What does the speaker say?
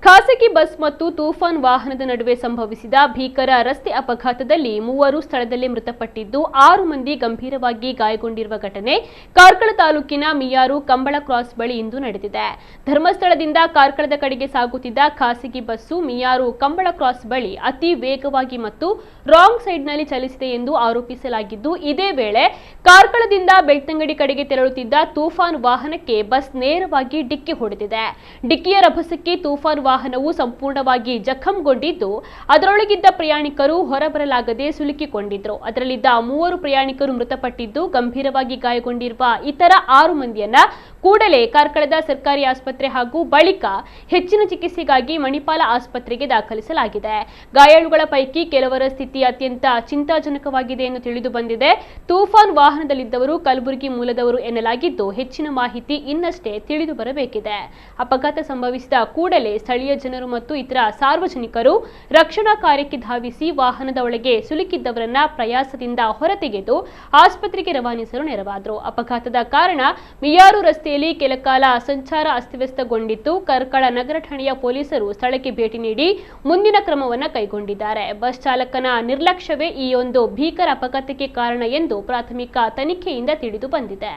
ಖಾಸಗಿ ಬಸ್ ಮತ್ತು ತೂಫಾನ್ ವಾಹನದ ನಡುವೆ ಸಂಭವಿಸಿದ ಭೀಕರ ರಸ್ತೆ ಅಪಘಾತದಲ್ಲಿ 3 ಸ್ಥಳದಲ್ಲೇ ಮೃತಪಟ್ಟಿದ್ದು 6 ಮಂದಿ ಗಂಭೀರವಾಗಿ ಗಾಯಗೊಂಡಿರುವ ಘಟನೆ ಕಾರ್ಕಳ ತಾಲೂಕಿನ ಮಿಯಾರು ಕಂಬಳ ಕ್ರಾಸ್ ಬಳಿ ಇಂದು ನಡೆದಿದೆ. ಧರ್ಮಸ್ಥಳದಿಂದ ಕಾರ್ಕಳದ ಕಡೆಗೆ ಸಾಗುತ್ತಿದ್ದ ಖಾಸಗಿ ಬಸ್ಸು ಮಿಯಾರು ಕಂಬಳ ಕ್ರಾಸ್ ಬಳಿ ಅತಿ ವೇಗವಾಗಿ ಮತ್ತು ರಾಂಗ್ ಸೈಡ್ನಲ್ಲಿ ಚಲಿಸಿದೆ ಎಂದು ಆರೋಪಿಸಲಾಗಿದ್ದು, ಇದೇ ವೇಳೆ ಕಾರ್ಕಳದಿಂದ ಬೆಳ್ತಂಗಡಿ ಕಡೆಗೆ ತೆರಳುತ್ತಿದ್ದ ತೂಫಾನ್ ವಾಹನಕ್ಕೆ ಬಸ್ ನೇರವಾಗಿ ಡಿಕ್ಕಿ ಹೊಡೆದಿದೆ. ಡಿಕ್ಕಿಯ ರಭಸಕ್ಕೆ ತೂಫಾನ್ ವಾಹನವು ಸಂಪೂರ್ಣವಾಗಿ ಜಖಂಗೊಂಡಿದ್ದು, ಅದರೊಳಗಿದ್ದ ಪ್ರಯಾಣಿಕರು ಹೊರಬರಲಾಗದೆ ಸಿಲುಕಿಕೊಂಡಿದ್ರು. ಅದರಲ್ಲಿದ್ದ 3 ಪ್ರಯಾಣಿಕರು ಮೃತಪಟ್ಟಿದ್ದು, ಗಂಭೀರವಾಗಿ ಗಾಯಗೊಂಡಿರುವ ಇತರ 6 ಮಂದಿಯನ್ನ ಕೂಡಲೇ ಕಾರ್ಕಳದ ಸರ್ಕಾರಿ ಆಸ್ಪತ್ರೆ ಹಾಗೂ ಬಳಿಕ ಹೆಚ್ಚಿನ ಚಿಕಿತ್ಸೆಗಾಗಿ ಮಣಿಪಾಲ ಆಸ್ಪತ್ರೆಗೆ ದಾಖಲಿಸಲಾಗಿದೆ. ಗಾಯಾಳುಗಳ ಪೈಕಿ ಕೆಲವರ ಸ್ಥಿತಿ ಅತ್ಯಂತ ಚಿಂತಾಜನಕವಾಗಿದೆ ಎಂದು ತಿಳಿದು ಬಂದಿದೆ. ತೂಫಾನ್ ವಾಹನದಲ್ಲಿದ್ದವರು ಕಲಬುರಗಿ ಮೂಲದವರು ಎನ್ನಲಾಗಿದ್ದು, ಹೆಚ್ಚಿನ ಮಾಹಿತಿ ಇನ್ನಷ್ಟೇ ತಿಳಿದು ಬರಬೇಕಿದೆ. ಅಪಘಾತ ಸಂಭವಿಸಿದ ಕೂಡಲೇ ಸ್ಥಳೀಯ ಜನರು ಮತ್ತು ಇತರ ಸಾರ್ವಜನಿಕರು ರಕ್ಷಣಾ ಕಾರ್ಯಕ್ಕೆ ಧಾವಿಸಿ ವಾಹನದ ಒಳಗೆ ಸಿಲುಕಿದ್ದವರನ್ನ ಪ್ರಯಾಸದಿಂದ ಹೊರತೆಗೆದು ಆಸ್ಪತ್ರೆಗೆ ರವಾನಿಸಲು ನೆರವಾದರು. ಅಪಘಾತದ ಕಾರಣ ಮಿಯಾರು ರಸ್ತೆಯಲ್ಲಿ ಕೆಲಕಾಲ ಸಂಚಾರ ಅಸ್ತವ್ಯಸ್ತಗೊಂಡಿತ್ತು. ಕಾರ್ಕಳ ನಗರ ಠಾಣೆಯ ಪೊಲೀಸರು ಸ್ಥಳಕ್ಕೆ ಭೇಟಿ ನೀಡಿ ಮುಂದಿನ ಕ್ರಮವನ್ನು ಕೈಗೊಂಡಿದ್ದಾರೆ. ಬಸ್ ಚಾಲಕನ ನಿರ್ಲಕ್ಷ್ಯವೇ ಈ ಒಂದು ಭೀಕರ ಅಪಘಾತಕ್ಕೆ ಕಾರಣ ಎಂದು ಪ್ರಾಥಮಿಕ ತನಿಖೆಯಿಂದ ತಿಳಿದು ಬಂದಿದೆ.